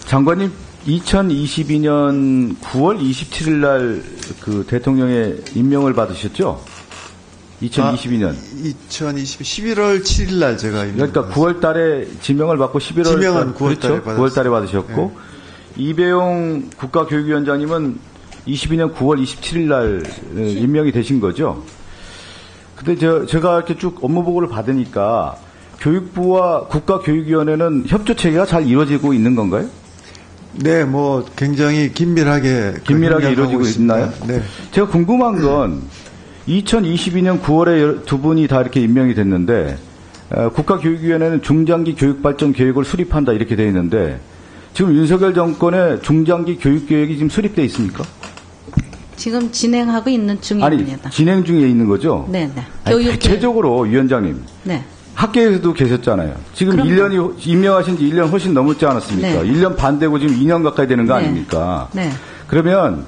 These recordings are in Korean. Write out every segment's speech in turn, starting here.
장관님 2022년 9월 27일 날 그 대통령의 임명을 받으셨죠? 2022년. 11월 7일 날 제가 임명. 그러니까 9월 달에 지명을 받고 11월 지명은 9월 달에 그렇죠? 9월 달에 받으셨고 네. 이배용 국가교육위원장님은 22년 9월 27일 날 임명이 되신 거죠. 근데 제가 이렇게 쭉 업무 보고를 받으니까 교육부와 국가교육위원회는 협조 체계가 잘 이루어지고 있는 건가요? 네, 뭐 굉장히 긴밀하게 이루어지고 있나요? 네. 제가 궁금한 건 2022년 9월에 두 분이 다 이렇게 임명이 됐는데 국가교육위원회는 중장기 교육발전 계획을 수립한다 이렇게 되어 있는데 지금 윤석열 정권의 중장기 교육계획이 지금 수립되어 있습니까? 지금 진행하고 있는 중입니다. 아니, 진행 중에 있는 거죠? 네. 대체적으로 위원장님. 네. 학계에서도 계셨잖아요. 지금 1년이 임명하신 지 1년 훨씬 넘었지 않았습니까? 네. 1년 반 되고 지금 2년 가까이 되는 거 네. 아닙니까? 네. 그러면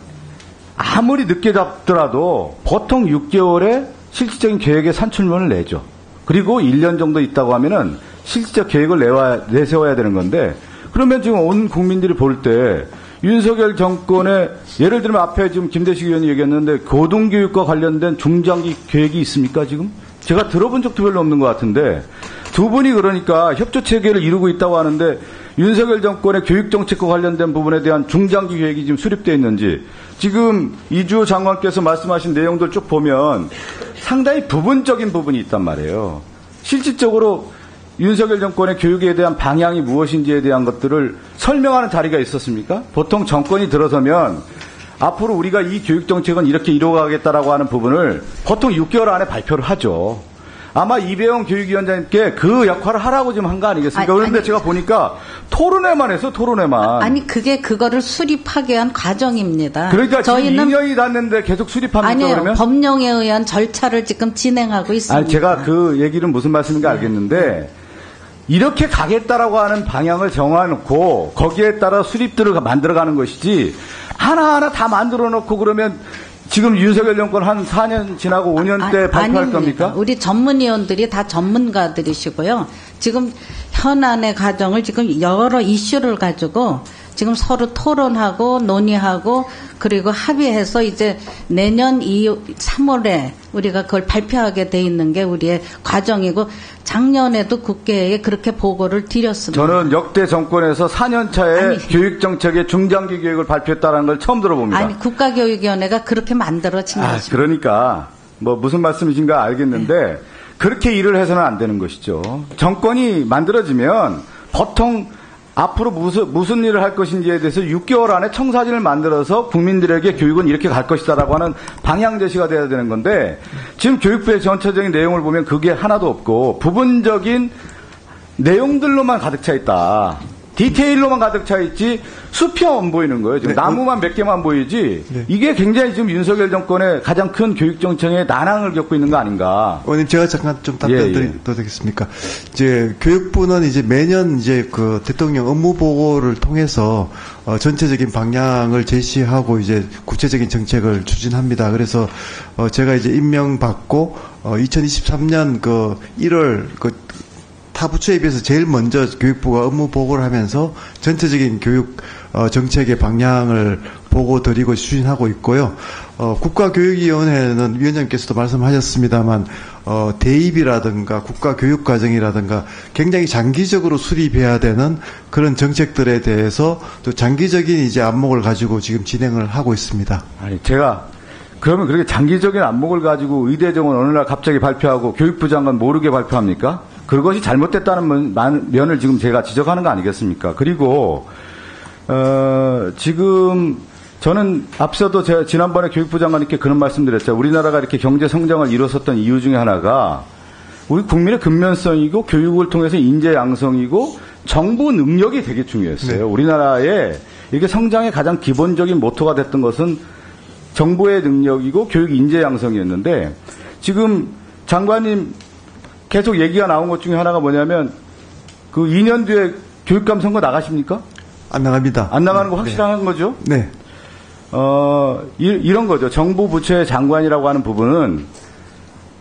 아무리 늦게 잡더라도 보통 6개월에 실질적인 계획의 산출문을 내죠. 그리고 1년 정도 있다고 하면은 실질적 계획을 내세워야 되는 건데 그러면 지금 온 국민들이 볼 때 윤석열 정권의 예를 들면 앞에 지금 김대식 의원이 얘기했는데 고등교육과 관련된 중장기 계획이 있습니까 지금? 제가 들어본 적도 별로 없는 것 같은데 두 분이 그러니까 협조체계를 이루고 있다고 하는데 윤석열 정권의 교육정책과 관련된 부분에 대한 중장기 계획이 지금 수립되어 있는지 지금 이주호 장관께서 말씀하신 내용들 쭉 보면 상당히 부분적인 부분이 있단 말이에요. 실질적으로 윤석열 정권의 교육에 대한 방향이 무엇인지에 대한 것들을 설명하는 자리가 있었습니까? 보통 정권이 들어서면 앞으로 우리가 이 교육정책은 이렇게 이루어가겠다라고 하는 부분을 보통 6개월 안에 발표를 하죠. 아마 이배용 교육위원장님께 그 역할을 하라고 지금 한 거 아니겠습니까? 그런데 제가 보니까 토론회만 해서 토론회만. 아니 그거를 수립하기 위한 과정입니다. 그러니까 저희는 2년이 됐는데 계속 수립합니까? 아니요. 그러면? 법령에 의한 절차를 지금 진행하고 있습니다. 아니 제가 그 얘기는 무슨 말씀인지 알겠는데 이렇게 가겠다라고 하는 방향을 정해놓고 거기에 따라 수립들을 만들어가는 것이지 하나하나 다 만들어놓고 그러면 지금 윤석열 정권 한 4년 지나고 5년 때 발표할 아닙니다. 겁니까? 우리 전문위원들이 다 전문가들이시고요. 지금 현안의 과정을 지금 여러 이슈를 가지고 지금 서로 토론하고 논의하고 그리고 합의해서 이제 내년 3월에 우리가 그걸 발표하게 돼 있는 게 우리의 과정이고 작년에도 국회에 그렇게 보고를 드렸습니다. 저는 역대 정권에서 4년 차에 교육정책의 중장기 계획을 발표했다는 걸 처음 들어봅니다. 아니 국가교육위원회가 그렇게 만들어진 것입니다. 그러니까 뭐 무슨 말씀이신가 알겠는데 네. 그렇게 일을 해서는 안 되는 것이죠. 정권이 만들어지면 보통 앞으로 무슨 일을 할 것인지에 대해서 6개월 안에 청사진을 만들어서 국민들에게 교육은 이렇게 갈 것이다라고 하는 방향 제시가 돼야 되는 건데 지금 교육부의 전체적인 내용을 보면 그게 하나도 없고 부분적인 내용들로만 가득 차 있다. 디테일로만 가득 차 있지 숲이 안 보이는 거예요. 지금 네. 나무만 몇 개만 보이지 네. 이게 굉장히 지금 윤석열 정권의 가장 큰 교육정책의 난항을 겪고 있는 거 아닌가. 의원님 제가 잠깐 좀 답변드려도 되겠습니까? 이제 교육부는 이제 매년 이제 그 대통령 업무 보고를 통해서 전체적인 방향을 제시하고 이제 구체적인 정책을 추진합니다. 그래서 제가 이제 임명받고 2023년 그 1월 타 부처에 비해서 제일 먼저 교육부가 업무 보고를 하면서 전체적인 교육 정책의 방향을 보고 드리고 추진하고 있고요. 국가교육위원회는 위원장님께서도 말씀하셨습니다만 대입이라든가 국가교육과정이라든가 굉장히 장기적으로 수립해야 되는 그런 정책들에 대해서 또 장기적인 이제 안목을 가지고 지금 진행을 하고 있습니다. 아니 제가 그러면 그렇게 장기적인 안목을 가지고 의대정원 어느 날 갑자기 발표하고 교육부 장관 모르게 발표합니까? 그것이 잘못됐다는 면을 지금 제가 지적하는 거 아니겠습니까? 그리고 지금 저는 앞서도 제가 지난번에 교육부 장관님께 그런 말씀드렸죠. 우리나라가 이렇게 경제 성장을 이뤘었던 이유 중에 하나가 우리 국민의 근면성이고 교육을 통해서 인재 양성이고 정부 능력이 되게 중요했어요. 네. 우리나라의 이렇게 성장의 가장 기본적인 모토가 됐던 것은 정부의 능력이고 교육 인재 양성이었는데 지금 장관님 계속 얘기가 나온 것 중에 하나가 뭐냐면 그 2년 뒤에 교육감 선거 나가십니까? 안 나갑니다. 안 나가는 거 확실한 거죠? 네. 이런 거죠. 정부 부처의 장관이라고 하는 부분은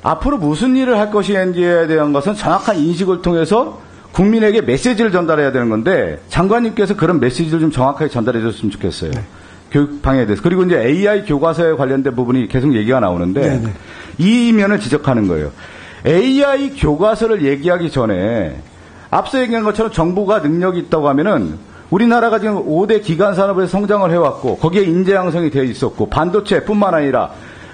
앞으로 무슨 일을 할 것인지에 대한 것은 정확한 인식을 통해서 국민에게 메시지를 전달해야 되는 건데 장관님께서 그런 메시지를 좀 정확하게 전달해 줬으면 좋겠어요. 네. 교육 방향에 대해서. 그리고 이제 AI 교과서에 관련된 부분이 계속 얘기가 나오는데 네네. 이 면을 지적하는 거예요. AI 교과서를 얘기하기 전에 앞서 얘기한 것처럼 정부가 능력이 있다고 하면은 우리나라가 지금 5대 기간 산업에서 성장을 해왔고 거기에 인재 양성이 되어 있었고 반도체뿐만 아니라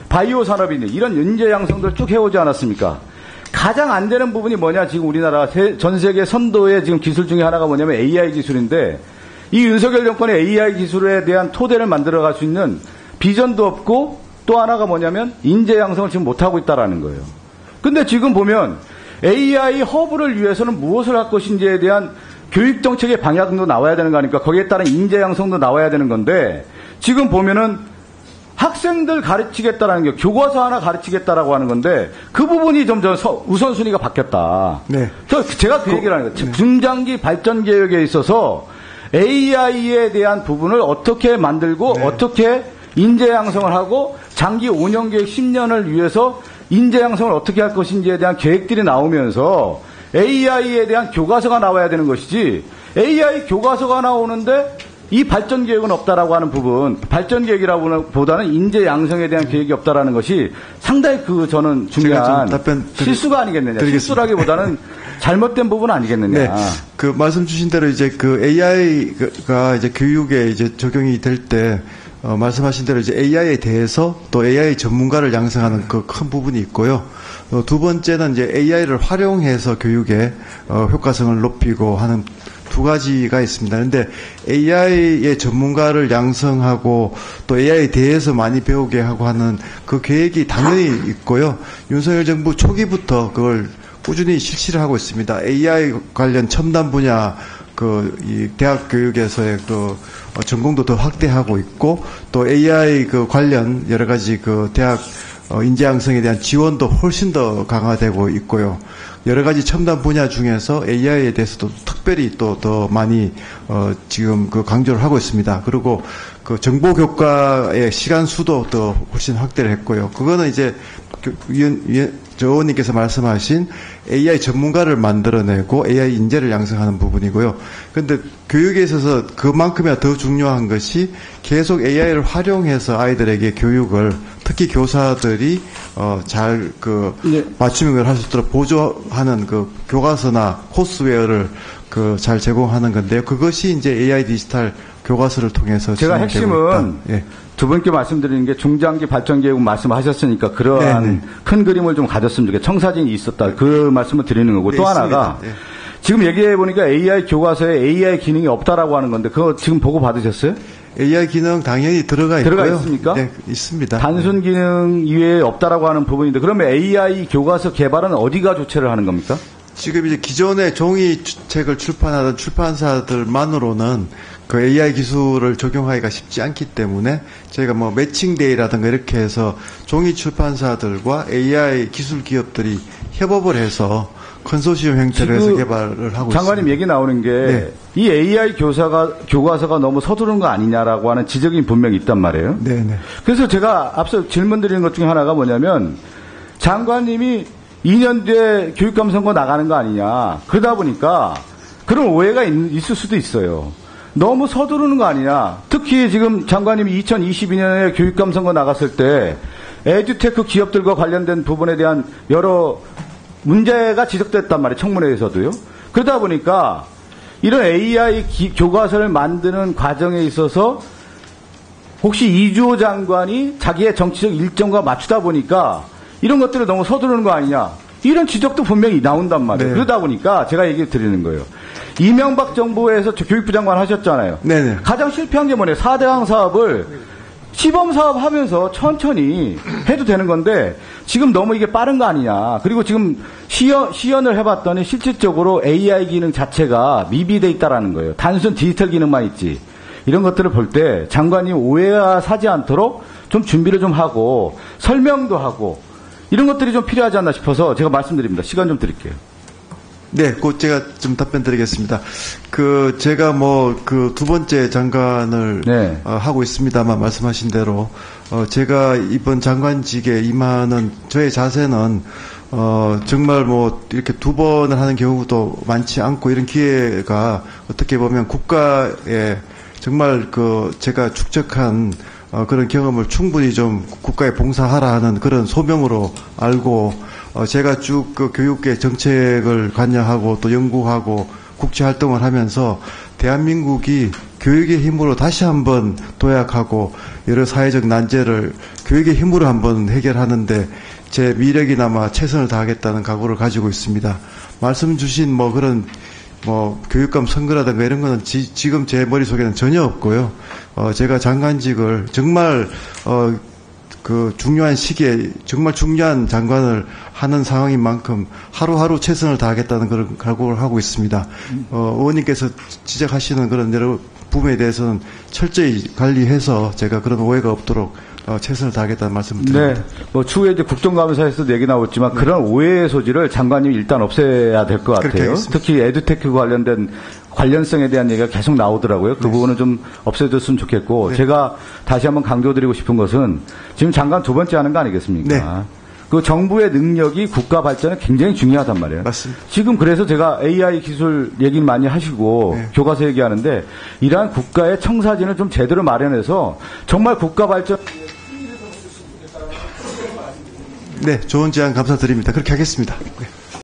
바이오 산업이니 이런 인재 양성들 쭉 해오지 않았습니까? 가장 안 되는 부분이 뭐냐? 지금 우리나라 전 세계 선도의 지금 기술 중에 하나가 뭐냐면 AI 기술인데 이 윤석열 정권의 AI 기술에 대한 토대를 만들어갈 수 있는 비전도 없고 또 하나가 뭐냐면 인재 양성을 지금 못하고 있다라는 거예요. 근데 지금 보면 AI 허브를 위해서는 무엇을 할 것인지에 대한 교육 정책의 방향도 나와야 되는 거 아닙니까? 거기에 따른 인재 양성도 나와야 되는 건데 지금 보면은 학생들 가르치겠다라는 게 교과서 하나 가르치겠다라고 하는 건데 그 부분이 점점 우선순위가 바뀌었다. 네. 제가 그 얘기를 하는 거예요. 네. 중장기 발전 계획에 있어서 AI에 대한 부분을 어떻게 만들고 네. 어떻게 인재 양성을 하고 장기 5년 계획 10년을 위해서 인재 양성을 어떻게 할 것인지에 대한 계획들이 나오면서 AI에 대한 교과서가 나와야 되는 것이지 AI 교과서가 나오는데 이 발전 계획은 없다라고 하는 부분, 발전 계획이라고 보다는 인재 양성에 대한 계획이 없다라는 것이 상당히 저는 중요한 실수가 아니겠느냐. 실수라기보다는 잘못된 부분 아니겠느냐. 네. 그 말씀 주신 대로 이제 그 AI가 이제 교육에 이제 적용이 될 때 말씀하신 대로 이제 AI에 대해서 또 AI 전문가를 양성하는 그 큰 부분이 있고요. 두 번째는 이제 AI를 활용해서 교육의 효과성을 높이고 하는 두 가지가 있습니다. 그런데 AI의 전문가를 양성하고 또 AI에 대해서 많이 배우게 하고 하는 그 계획이 당연히 있고요. 윤석열 정부 초기부터 그걸 꾸준히 실시를 하고 있습니다. AI 관련 첨단 분야 이 대학 교육에서의 전공도 더 확대하고 있고 또 AI 관련 여러 가지 대학 인재 양성에 대한 지원도 훨씬 더 강화되고 있고요. 여러 가지 첨단 분야 중에서 AI에 대해서도 특별히 또 더 많이 지금 강조를 하고 있습니다. 그리고 정보 교과의 시간 수도 더 훨씬 확대를 했고요. 그거는 이제 조 의원님께서 말씀하신 AI 전문가를 만들어내고 AI 인재를 양성하는 부분이고요. 그런데 교육에 있어서 그만큼이나 더 중요한 것이 계속 AI를 활용해서 아이들에게 교육을 특히 교사들이 잘 맞춤형을 할 수 있도록 보조하는 교과서나 코스웨어를 잘 제공하는 건데요. 그것이 이제 AI 디지털 교과서를 통해서 제가 핵심은 예. 두 분께 말씀드리는 게 중장기 발전 계획 말씀하셨으니까 그러한 네네. 큰 그림을 좀 가졌으면 좋겠어요. 청사진이 있었다. 그 말씀을 드리는 거고 네, 또 하나가 네. 지금 얘기해 보니까 AI 교과서에 AI 기능이 없다라고 하는 건데 그거 지금 보고 받으셨어요? AI 기능 당연히 들어가 있습니까? 네, 있습니다. 단순 기능 이외에 없다라고 하는 부분인데 그러면 AI 교과서 개발은 어디가 주체를 하는 겁니까? 지금 이제 기존에 종이책을 출판하던 출판사들만으로는 그 AI 기술을 적용하기가 쉽지 않기 때문에 저희가 매칭데이라든가 이렇게 해서 종이 출판사들과 AI 기술 기업들이 협업을 해서 컨소시엄 형태로 해서 개발을 하고 장관님 있습니다. 얘기 나오는 게 이 네. AI 교과서가 너무 서두른 거 아니냐라고 하는 지적이 분명히 있단 말이에요. 네네. 그래서 제가 앞서 질문 드리는 것 중에 하나가 뭐냐면 장관님이 2년 뒤에 교육감선거 나가는 거 아니냐. 그러다 보니까 그런 오해가 있을 수도 있어요. 너무 서두르는 거 아니냐. 특히 지금 장관님이 2022년에 교육감선거 나갔을 때 에듀테크 기업들과 관련된 부분에 대한 여러 문제가 지적됐단 말이에요. 청문회에서도요. 그러다 보니까 이런 AI 교과서를 만드는 과정에 있어서 혹시 이주호 장관이 자기의 정치적 일정과 맞추다 보니까 이런 것들을 너무 서두르는 거 아니냐. 이런 지적도 분명히 나온단 말이에요. 네. 그러다 보니까 제가 얘기 드리는 거예요. 이명박 정부에서 교육부 장관 하셨잖아요. 네네. 가장 실패한 게 뭐냐. 4대강 사업을 시범 사업 하면서 천천히 해도 되는 건데 지금 너무 이게 빠른 거 아니냐. 그리고 지금 시연을 해봤더니 실질적으로 AI 기능 자체가 미비돼 있다라는 거예요. 단순 디지털 기능만 있지. 이런 것들을 볼 때 장관님 오해가 사지 않도록 좀 준비를 좀 하고 설명도 하고 이런 것들이 좀 필요하지 않나 싶어서 제가 말씀드립니다. 시간 좀 드릴게요. 네, 곧 제가 좀 답변 드리겠습니다. 제가 두 번째 장관을 네. 하고 있습니다만 말씀하신 대로 제가 이번 장관직에 임하는 저의 자세는 정말 뭐 이렇게 두 번을 하는 경우도 많지 않고 이런 기회가 어떻게 보면 국가에 정말 제가 축적한 그런 경험을 충분히 좀 국가에 봉사하라 하는 그런 소명으로 알고 제가 쭉 교육계 정책을 관여하고 또 연구하고 국제 활동을 하면서 대한민국이 교육의 힘으로 다시 한번 도약하고 여러 사회적 난제를 교육의 힘으로 한번 해결하는데 제 미력이나마 최선을 다하겠다는 각오를 가지고 있습니다. 말씀 주신 그런 교육감 선거라든가 이런 거는 지금 제 머릿속에는 전혀 없고요. 제가 장관직을 정말 중요한 시기에 정말 중요한 장관을 하는 상황인 만큼 하루하루 최선을 다하겠다는 그런 각오를 하고 있습니다. 의원님께서 지적하시는 그런 여러 부분에 대해서는 철저히 관리해서 제가 그런 오해가 없도록 최선을 다하겠다는 말씀을 드립니다. 네. 추후에 이제 국정감사에서도 얘기 나왔지만 그런 오해의 소지를 장관님이 일단 없애야 될 것 같아요. 특히 에듀테크 관련된 관련성에 대한 얘기가 계속 나오더라고요. 그 부분은 좀 없애줬으면 좋겠고 제가 다시 한번 강조드리고 싶은 것은 지금 장관 두 번째 하는 거 아니겠습니까? 그 정부의 능력이 국가 발전에 굉장히 중요하단 말이에요. 맞습니다. 지금 그래서 제가 AI 기술 얘기를 많이 하시고 교과서 얘기하는데 이러한 국가의 청사진을 좀 제대로 마련해서 정말 국가 발전 네, 좋은 제안 감사드립니다. 그렇게 하겠습니다.